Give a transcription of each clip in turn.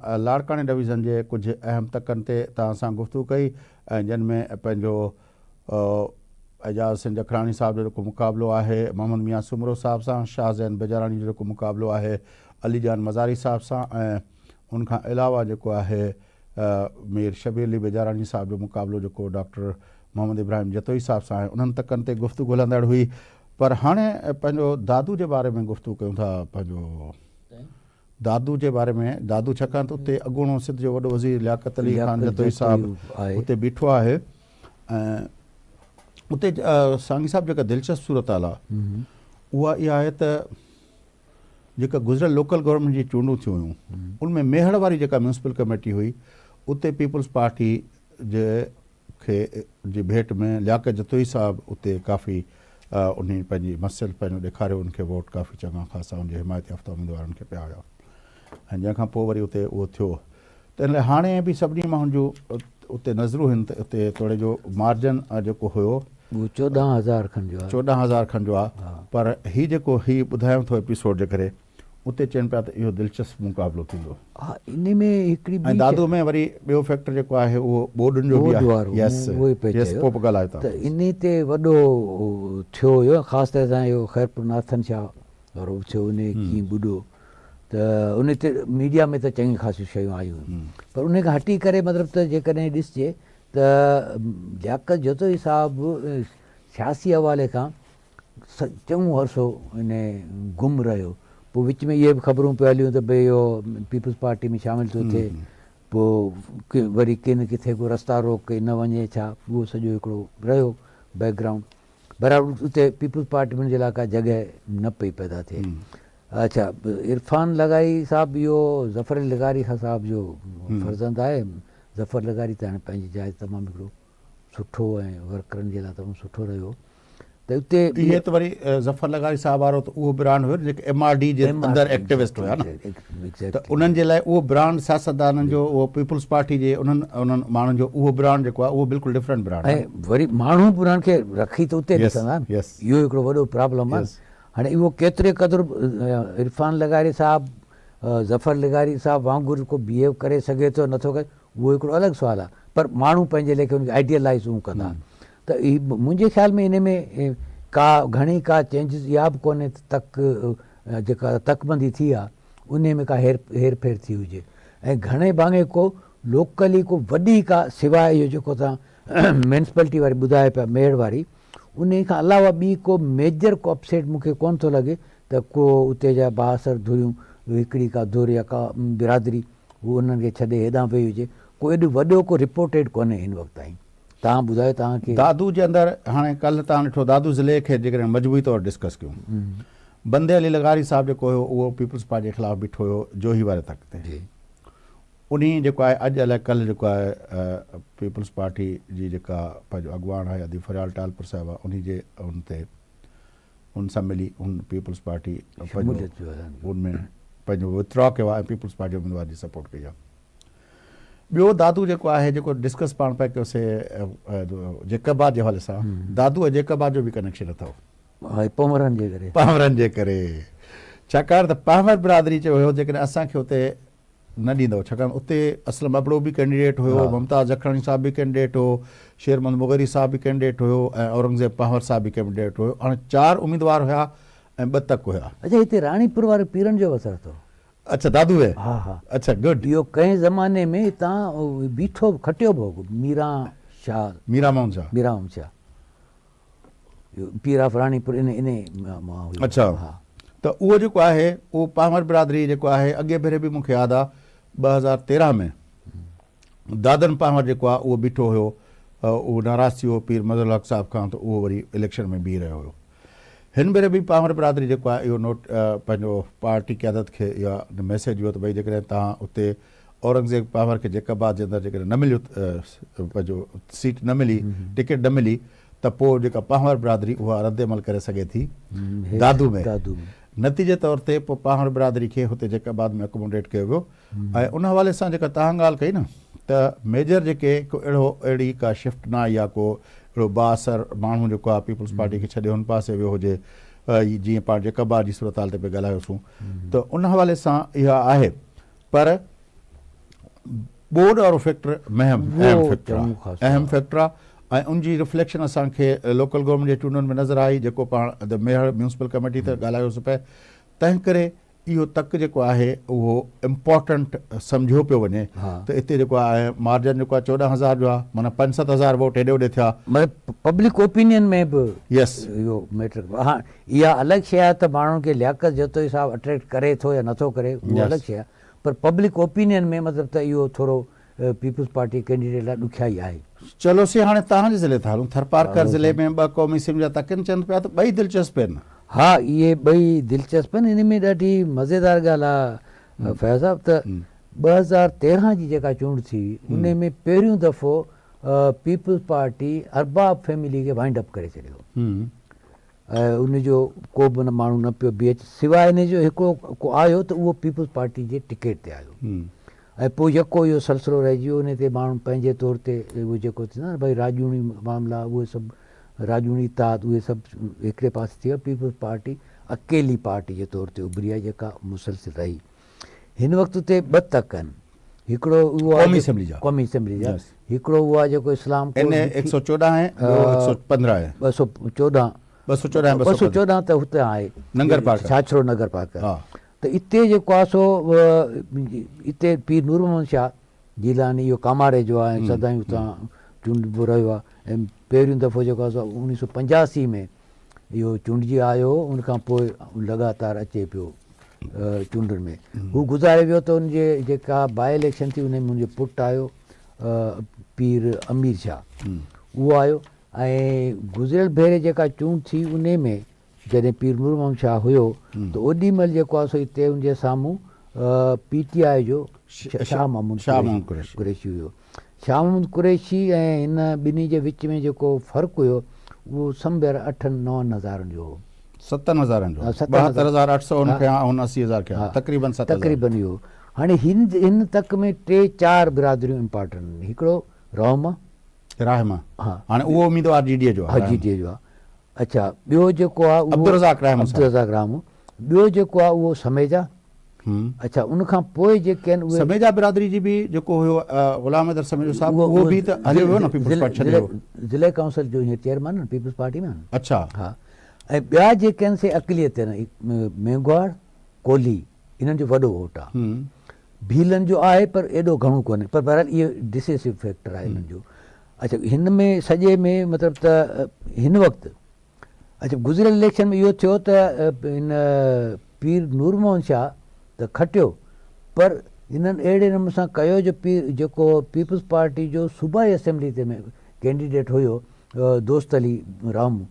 लाड़काने division जे कुछ अहम तकनि ते तव्हां सां गुफ़्तगू कई ऐं जिन में पंहिंजो एजाज़ सिंह जखराणी साहब जो जेको मुक़ाबिलो आहे, मोहम्मद मियां सुमरो साहब सां, शाहज़ैन बेजारानी जो जेको मुक़ाबिलो आहे अली जान मज़ारी साहब सां, ऐं उनखां अलावा जेको आहे मीर शबीर अली बेजारानी साहब जो मुक़ाबिलो जेको डॉक्टर मोहम्मद इब्राहिम जतोई साहब सां आहे, उन्हनि तकनि ते गुफ़्तगू हलंदड़ हुई। पर हाणे पंहिंजो दादू जे बारे में गुफ़्तगू कयूं था। पंहिंजो दादू जे बारे में, दादू छाकाणि त उते अॻूणो सिंध जो वॾो वज़ीर लियाक़त अली ख़ान जतोई साहब उते बीठो आहे ऐं उते सांगी साहब जेका दिलचस्प सूरत हाल आहे उहा इहा आहे त जेका गुज़िरियल लोकल गवर्नमेंट जी चूंडूं थियूं हुयूं उनमें मेहड़ वारी जेका म्यूनिसिपल कमेटी हुई उते पीपल्स पार्टी जी भेट में लियाक़त जतोई साहब उते काफ़ी उन पंहिंजी मसल पंहिंजो ॾेखारियो, उनखे वोट काफ़ी चङा ख़ासा उनजे हिमायती याफ़्ता उम्मीदवारनि खे पिया हुया ऐं जंहिंखां पोइ वरी उते उहो थियो। त इन लाइ हाणे बि सभिनी माण्हुनि जो उते नज़रूं आहिनि त उते थोरे जो मार्जन जेको हुयो उहो 14,000 खनि जो आहे, 14,000 खनि जो आहे। पर हीउ जेको हीउ ॿुधायूं थो एपिसोड जे करे उते चवनि पिया त इहो दिलचस्प मुक़ाबिलो थींदो। हा, इन में हिकिड़ी ऐं दादू में वरी ॿियो फैक्टर जेको आहे उहो बोर्डुनि जो बि आहे। यस पोइ ॻाल्हायो था। त इन ते वॾो थियो हुयो, ख़ासि तरह सां इहो ख़ैरपुर नाथन शाह वारो थियो, उन कीअं ॿुॾो त उन ते मीडिया में त चङी ख़ासियूं शयूं आयूं हुयूं। पर उन खां हटी करे मतिलबु त जेकॾहिं ॾिसजे त लियाक़त जतोई साहिबु सियासी हवाले खां चङो अरसो इन गुम रहियो। पोइ विच में इहे बि ख़बरूं पियूं हलियूं त भई इहो पीपल्स पार्टी में शामिलु थो थिए, पोइ वरी किन किथे को रस्ता रोक न वञे छा, उहो सॼो हिकिड़ो रहियो बैकग्राउंड। बराबरि उते पीपल्स पार्टी जे लाइ का जॻह न पई पैदा थिए। अच्छा, इरफान लगाई साहब इहो ज़फ़र लगारी साहब जो फर्ज़ंद आहे। ज़फ़र लगारी त हाणे पंहिंजी जाइ तमामु हिकिड़ो सुठो ऐं वर्करनि जे लाइ तमामु सुठो रहियो। त उते इहे त वरी ज़फ़र लगारी साहब वारो त उहो ब्रांड हुयो जेके MRD जे अंदरि एक्टिविस्ट हुया न, त उन्हनि जे लाइ उहो ब्रांड सियासतदाननि जो उहो पीपल्स पार्टी जे उन्हनि माण्हुनि जो उहो ब्रांड जेको आहे उहो बिल्कुलु डिफरेंट ब्रांड आहे। ऐं वरी माण्हू बि उन्हनि खे रखी त उते ॾिसंदा, इहो हिकिड़ो वॾो प्रॉब्लम आहे। हाणे इहो केतिरे क़दुरु इरफान लगारी साहब ज़फ़र लगारी साहब वांगुरु को बिहेव करे सघे थो नथो करे, उहो हिकिड़ो अलॻि सुवालु आहे। पर माण्हू पंहिंजे लेखे उनखे आइडियलाइज़ कंदा। त ही मुंहिंजे ख़्याल में इन में का घणी का चेंजिस इहा बि कोन्हे तक जेका तकबंदी थी आहे उन में का हेर फेर थी हुजे। ऐं घणे भाङे को लोकली को वॾी का सवाइ इहो जेको तव्हां म्यूनिसिपैलिटी वारी ॿुधाए पिया मेड़ वारी, उन खां अलावा ॿी को मेजर को अपसेट मूंखे कोन थो लॻे त को उते जा बासर धुरियूं हिकिड़ी का धुर या का बिरादरी उहो उन्हनि खे छॾे हेॾां वई हुजे, को एॾो वॾो को रिपोर्टेड कोन्हे हिन वक़्त ताईं। तव्हां ॿुधायो तव्हांखे दादू जे अंदरि हाणे कल्ह तव्हां ॾिठो दादू ज़िले खे जेकॾहिं मजबूरी तौरु डिस्कस कयूं, बंदे अली लगारी साहब जेको हुयो उहो पीपल्स पार्टी जे ख़िलाफ़ु बीठो हुयो जोही वारे तक ते। उन जेको आहे अॼु अलाए कल्ह जेको आहे पीपल्स पार्टी जी जेका पंहिंजो अॻुवान आहे अदी फरियाल टालपुर साहिबु आहे, उन जे उन ते उन सां मिली उन पीपल्स पार्टी उनमें पंहिंजो विथड्रॉ कयो आहे ऐं पीपल्स पार्टी उम्मीदवार जी सपोर्ट कई आहे। ॿियो दादू जेको आहे जेको डिस्कस पाण पिया कयोसीं जेकबाद जे हवाले सां, दादू ऐं जेकबाद जो बि कनेक्शन अथव पावरनि जे करे। छाकाणि त पावर बिरादरी चयो हुयो जेकॾहिं असांखे उते न ॾींदव, छाकाणि उते असलम अबड़ो बि कैंडिडेट हुयो, मुमताज़ जखरानी साहब बि कैंडिडेट हो, शेरमंद मुगरी साहब बि कैंडिडेट हुयो ऐं औरंगज़ेब पावर साहब बि कैंडिडेट हुयो। हाणे 4 उम्मीदवार हुया ऐं 2 तक हुया। अच्छा, हिते राणीपुर वारे पीरनि जो असरु अथव? अच्छा, दादू है? हा हा, अच्छा, गुड। इहो कंहिं ज़माने में हितां बीठो खटियो हो मीरा मोहन शाह पीर ऑफ राणीपुर इन। अच्छा, त उहो जेको आहे उहो पावर बिरादरी जेको आहे अॻे भेरे बि मूंखे यादि आहे 2013 में दादन पावर जेको आहे उहो बीठो हुयो, उहो नाराज़ थी वियो पीर मज़ल हक़ साहब खां, त उहो वरी इलेक्शन में बीह रहियो हुयो। हिन भेरे बि पावर बिरादरी जेको आहे इहो नोट पंहिंजो पार्टी क़यादत खे इहा मैसेज वियो त भई जेकॾहिं तव्हां उते औरंगज़ेब पावर खे जेकबाद जे अंदरि जेकॾहिं न मिलियो पंहिंजो सीट न मिली, टिकट न मिली, त पोइ जेका पावर बिरादरी उहा रद्द अमल करे सघे थी दादू में। नतीजे तौर ते पोइ पावर बिरादरी खे हुते जेकबाद में अकोमोडेट कयो वियो। ऐं उन हवाले सां जेका तव्हां ॻाल्हि कई न त मेजर जेके को अहिड़ी का शिफ्ट न आई आहे, को अहिड़ो बासर माण्हू जेको आहे पीपल्स पार्टी खे छॾे हुन पासे वियो हुजे, जीअं पाण जेकबाद जी सूरत हाल ते पिया ॻाल्हायोसीं, त उन हवाले सां इहा आहे। पर बोर्ड वारो फैक्टर अहम वो फैक्टर चङो आहे, ख़ासि अहम फैक्टर आहे। ऐं उनजी रिफ्लेक्शन असांखे लोकल गवर्नमेंट जे चूंडनि में नज़र आई, जेको पाण द मेयर म्यूनिसिपल कमेटी ते ॻाल्हायोसीं पिया। तंहिं करे इहो तक जेको आहे उहो इम्पोर्टेंट सम्झियो पियो वञे त हिते जेको आहे मार्जन जेको आहे 14,000 जो आहे, माना 5-7,000 वोट हेॾे होॾे थिया। मतिलबु पब्लिक ओपिनियन में बि यस, इहो मैटर, हा इहा अलॻि शइ आहे त माण्हुनि खे लियाकत जेतिरो हिसाब अट्रैक्ट करे थो या नथो करे, उहो अलॻि शइ आहे। पर पब्लिक ओपिनियन में मतिलबु त इहो थोरो पीपल्स पार्टी कैंडिडेट लाइ ॾुखियाई आहे। चलोसीं हाणे तव्हांजे ज़िले था हलूं। थरपारकर ज़िले में ॿ क़ौमी असेंबली जा तकिन चवनि पिया त ॿई दिलचस्प आहिनि। हा, इहे ॿई दिलचस्प आहिनि। इन में ॾाढी मज़ेदार ॻाल्हि आहे फैज़ साहब त 2013 जी जेका चूंड थी उन में पहिरियों दफ़ो पीपल्स पार्टी अरबाब फैमिली खे वाइंड अप करे छॾियो। उनजो को बि माण्हू न पियो बीहे, सवाइ इन जो हिकिड़ो को आयो त उहो पीपल्स पार्टी जे टिकट ते आयो। ऐं पोइ जेको इहो सिलसिलो रहिजी वियो, उन ते माण्हू पंहिंजे तौर ते उहो जेको थींदो आहे न भई राजूनी मामला, उहे सभु राजूनी ताद, उहे सभु हिकिड़े पासे थी वियो। पीपल्स पार्टी अकेली पार्टी जे तौर ते उभरी आहे जेका मुसलसिल रही। हिन वक़्तु ते ॿ तक आहिनि। हिकिड़ो उहो आहे क़ौमी असेंबली जा, क़ौमी असेंबली जा, हिकिड़ो उहो आहे जेको इस्लाम 114 आहे, 115 आहे, 214 त हुते आहे नंगर पार्क, छाछरो नगर पार्क। त हिते जेको आहे सो हिते पीर नूर मोहम्मद शाह जीलानी, इहो कामारे जो आहे, सदाईं हुतां चूंडबो रहियो आहे। ऐं पहिरियों दफ़ो जेको आहे सो 1985 में इहो चूंडिजी आयो, उनखां पोइ लगातार अचे पियो चूंडनि में। हू गुज़ारे वियो त उनजे जेका बाई इलेक्शन थी उन में मुंहिंजो पुटु आयो पीर अमीर शाह, उहो आयो। ऐं गुज़िरियल भेरे जेका चूंड थी उन में जॾहिं पीर नूर मोहम्मद शाह हुयो त ओॾी महिल जेको आहे सो हिते उनजे साम्हूं PTI जो शाह महमूद कुरैशी हुयो। शाह महमूद कुरैशी ऐं हिन ॿिन्ही जे विच में जेको फ़र्क़ु हुयो उहो समवेयर 8-9 हज़ारनि जो हो। 7,000 जो, 72,800 तक़रीबन इहो। हाणे हिन तक में 3-4 बिरादरियूं इम्पॉर्टेंट आहिनि। हिकिड़ो रहमा, हा, हाणे उहो उम्मीदवार GDA जो आहे, GDA जो आहे। अच्छा, ॿियो जेको आहे अब्दुर्रज़ाक रहमो, ॿियो जेको आहे उहो समेजा। अच्छा, उनखां पोइ जेके आहिनि उहे समेजा बिरादरी जी बि जेको हुयो ग़ुलाम हैदर समेजो साहब, उहो बि त हलियो वियो न पीपल्स पार्टी छॾियो, ज़िले काउंसिल जो हीअं चेयरमैन पीपल्स पार्टी में। अच्छा, हा। ऐं ॿिया जेके आहिनि से अक़लियत आहिनि, मेंगवाड़, कोली, इन्हनि जो वॾो वोट आहे। भीलनि जो आहे पर एॾो घणो कोन्हे, पर बहरहाल इहो डिसेसिव फैक्टर आहे इन्हनि जो। अच्छा, हिन में सॼे में मतिलबु त हिन वक़्तु, अच्छा गुज़िरियल इलेक्शन में इहो थियो त हिन पीर नूर मोहम्मद शाह त खटियो, पर हिननि अहिड़े नमूने सां कयो जो जेको पीपल्स पार्टी जो सूबाई असेंबली ते में कैंडिडेट हुयो दोस्त अली राम,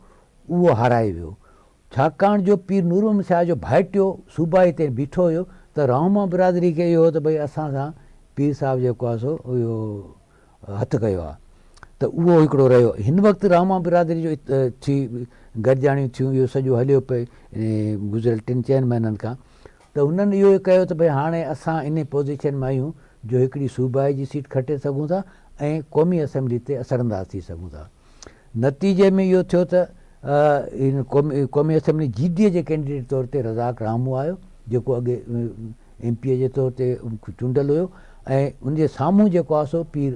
उहो हाराए वियो। छाकाणि जो पीर नूर मोहम्मद शाह जो भाइटियो सूबाई ते बीठो हुयो त रहमा बिरादरी खे इहो त भई असां सां पीर साहिबु जेको आहे सो इहो हथु कयो आहे, त उहो हिकिड़ो रहियो। हिन वक़्तु रहमा बिरादरी जो थी गॾिजाणियूं थियूं, इहो सॼो हलियो पिए गुज़िरियल 3-4 महीननि खां। त हुननि इहो कयो त भई हाणे असां इन पोज़ीशन में आहियूं जो हिकिड़ी सूबाई जी सीट खटे सघूं था ऐं क़ौमी असेंबली ते असरअंदाज़ थी सघूं था। नतीजे में इहो थियो त इन क़ौमी असेंबली GDA जे कैंडिडेट तौर ते रज़ाक रामू आयो, जेको अॻे MP जे तौर ते चूंडियल हुयो। ऐं उनजे साम्हूं जेको आहे सो पीर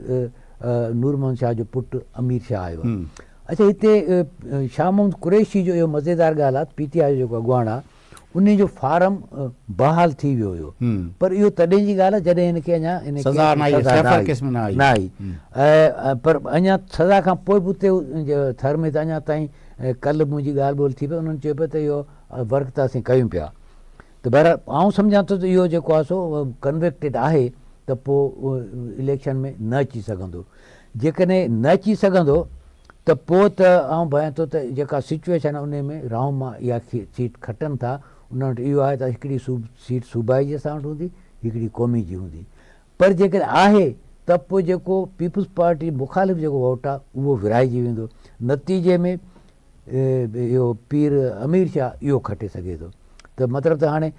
नूर मोहम्मद शाह जो पुटु अमीर शाह आयो आहे। अच्छा, हिते शाह महमूद कुरैशी जो इहो मज़ेदार ॻाल्हि आहे, PTI जो जेको अॻुवाण आहे उन जो फार्म बहाल थी वियो हुयो, पर इहो तॾहिं जी ॻाल्हि आहे जॾहिं हिनखे अञा न आई। पर अञा सज़ा खां पोइ बि उते थर में त अञा ताईं कल्ह मुंहिंजी ॻाल्हि ॿोल थी पई, उन्हनि चयो पियो त इहो वर्क त असीं कयूं पिया। त बहरहाल आउं सम्झां थो त इहो जेको आहे सो कन्विक्टेड आहे, त पोइ इलेक्शन में न अची सघंदो। जेकॾहिं न अची सघंदो त पोइ त आउं भायां थो त जेका सिचुएशन आहे उन में रहमा इहा सीट खटनि था। उन वटि इहो आहे त हिकिड़ी सीट सूबाई जे असां वटि हूंदी, हिकिड़ी क़ौमी जी हूंदी। पर जेकॾहिं आहे त पोइ जेको पीपल्स पार्टी मुखालिफ़ जेको वोट आहे उहो विराइजी वेंदो। नतीजे में इहो पीर अमीर शाह इहो खटे सघे थो। त मतिलबु त हाणे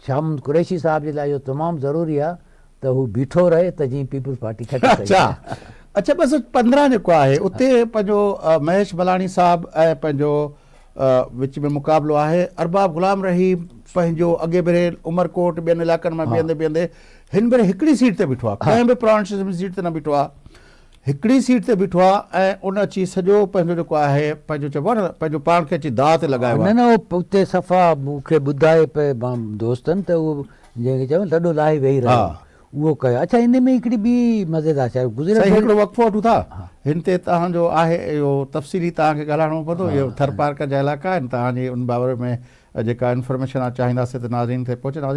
शाह महमूद कुरैशी साहिब जे लाइ इहो तमामु ज़रूरी आहे त हू बीठो रहे त जीअं पीपल्स पार्टी खटे सघे। अच्छा, 215 जेको आहे उते पंहिंजो महेश बलाणी साहिबु ऐं पंहिंजो विच में मुक़ाबिलो आहे। अरबाब ग़ुलाम रहीम पंहिंजो अॻे भेरे उमरकोट ॿियनि इलाइक़नि में बीहंदे बीहंदे हिन भेरे हिकिड़ी सीट ते बीठो आहे, कंहिं बि प्रोविंशियल असेंबली सीट ते न बीठो आहे, हिकिड़ी सीट ते बीठो आहे ऐं उन अची सॼो पंहिंजो जेको आहे पंहिंजो चइबो आहे न पंहिंजो पाण खे अची दाव ते लॻायो न आहे। न उहो उते सफ़ा मूंखे ॿुधाए पिए दोस्तनि त उहो जंहिंखे चयो ॾाढो लाहे वेही रहियो उहो कयो। अच्छा इन में हिकिड़ी ॿी मज़ेदार शइ गुज़िरियल साईं हिकिड़ो वक़्फ़ो वठूं था, हिन ते तव्हांजो आहे इहो तफ़सीली तव्हांखे ॻाल्हाइणो पवंदो, इहो थर पार्क जा इलाइक़ा आहिनि, तव्हांजी उन बाबति में जेका इंफॉर्मेशन चाहींदासीं त नाज़रीन खे पहुचंदासीं।